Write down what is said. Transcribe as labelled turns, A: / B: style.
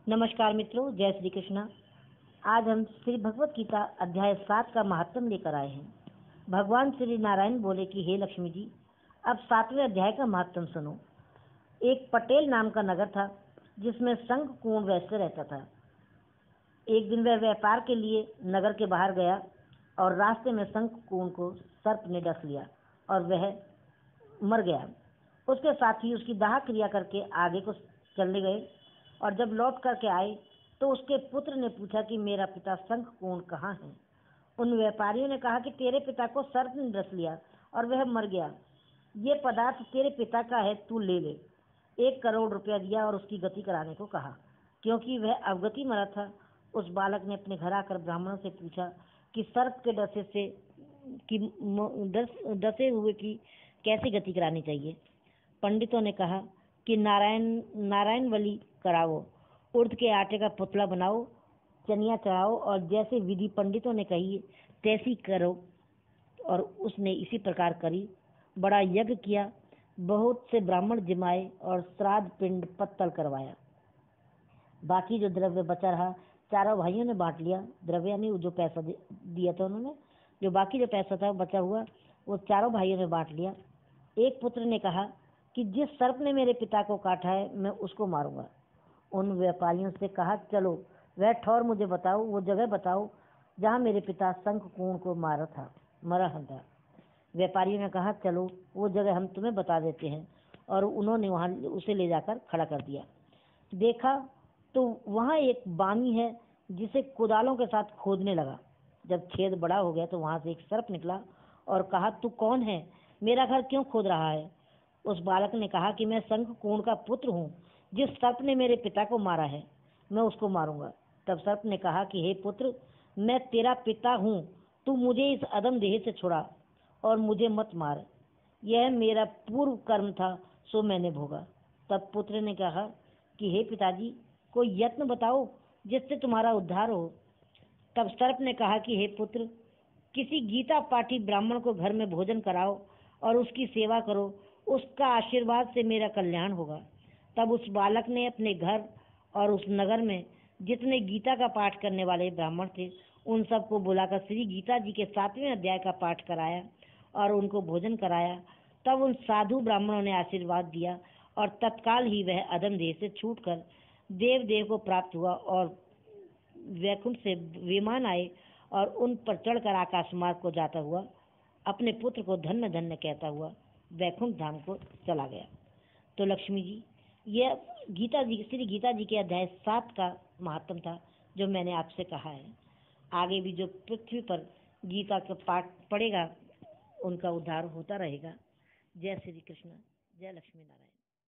A: नमस्कार मित्रों, जय श्री कृष्णा। आज हम श्री भगवत गीता अध्याय 7 का महात्म लेकर आए हैं। भगवान श्री नारायण बोले कि हे लक्ष्मी जी, अब 7वें अध्याय का महात्म सुनो। एक पटेल नाम का नगर था जिसमें शंखकुंड वैश्य रहता था। एक दिन वह व्यापार के लिए नगर के बाहर गया और रास्ते में शंखकुंड को सर्प ने डस लिया और वह मर गया। उसके साथी उसकी दाह क्रिया करके आगे को चलने गए और जब लौट करके आए तो उसके पुत्र ने पूछा कि मेरा पिता शंखकुंड कहाँ है। उन व्यापारियों ने कहा कि तेरे पिता को सर्प ने डस लिया और वह मर गया। ये पदार्थ तेरे पिता का है, तू ले ले। 1 करोड़ रुपया दिया और उसकी गति कराने को कहा। क्योंकि वह अवगति मरा था, उस बालक ने अपने घर आकर ब्राह्मणों से पूछा कि सर्प के डसे हुए की कैसे गति करानी चाहिए। पंडितों ने कहा कि नारायण वली कराओ, उड़द के आटे का पुतला बनाओ, चनिया चढ़ाओ और जैसे विधि पंडितों ने कही तैसी करो। और उसने इसी प्रकार करी। बड़ा यज्ञ किया, बहुत से ब्राह्मण जिमाए और श्राद्ध पिंड पत्तल करवाया। बाकी जो द्रव्य बचा रहा चारों भाइयों ने बांट लिया। द्रव्य यानी जो पैसा दिया था उन्होंने, जो बाकी जो पैसा था बचा हुआ वो चारों भाइयों ने बांट लिया। एक पुत्र ने कहा कि जिस सर्प ने मेरे पिता को काटा है मैं उसको मारूंगा। उन व्यापारियों से कहा, चलो वह ठौर मुझे बताओ, वो जगह बताओ जहाँ मेरे पिता शंखकुंड को मरा था। व्यापारियों ने कहा, चलो वो जगह हम तुम्हें बता देते हैं। और उन्होंने वहाँ उसे ले जाकर खड़ा कर दिया। देखा तो वहाँ एक बामी है जिसे कुदालों के साथ खोदने लगा। जब छेद बड़ा हो गया तो वहाँ से एक सर्प निकला और कहा, तू कौन है, मेरा घर क्यों खोद रहा है। उस बालक ने कहा कि मैं शंखकुंड का पुत्र हूँ, जिस सर्प ने मेरे पिता को मारा है मैं उसको मारूंगा। तब सर्प ने कहा कि हे पुत्र, मैं तेरा पिता हूँ, तू मुझे इस अधम देह से छुड़ा और मुझे मत मार। यह मेरा पूर्व कर्म था, सो मैंने भोगा। तब पुत्र ने कहा कि हे पिताजी, कोई यत्न बताओ जिससे तुम्हारा उद्धार हो। तब सर्प ने कहा कि हे पुत्र, किसी गीता पाठी ब्राह्मण को घर में भोजन कराओ और उसकी सेवा करो, उसका आशीर्वाद से मेरा कल्याण होगा। तब उस बालक ने अपने घर और उस नगर में जितने गीता का पाठ करने वाले ब्राह्मण थे उन सबको बुलाकर श्री गीता जी के 7वें अध्याय का पाठ कराया और उनको भोजन कराया। तब उन साधु ब्राह्मणों ने आशीर्वाद दिया और तत्काल ही वह अधम देह से छूटकर देव को प्राप्त हुआ और वैकुंठ से विमान आए और उन पर चढ़कर आकाश मार्ग को जाता हुआ अपने पुत्र को धन्य धन्य कहता हुआ वैकुंठ धाम को चला गया। तो लक्ष्मी जी, यह श्री गीता जी के अध्याय 7 का महात्म था जो मैंने आपसे कहा है। आगे भी जो पृथ्वी पर गीता का पाठ पढ़ेगा उनका उद्धार होता रहेगा। जय श्री कृष्ण, जय लक्ष्मी नारायण।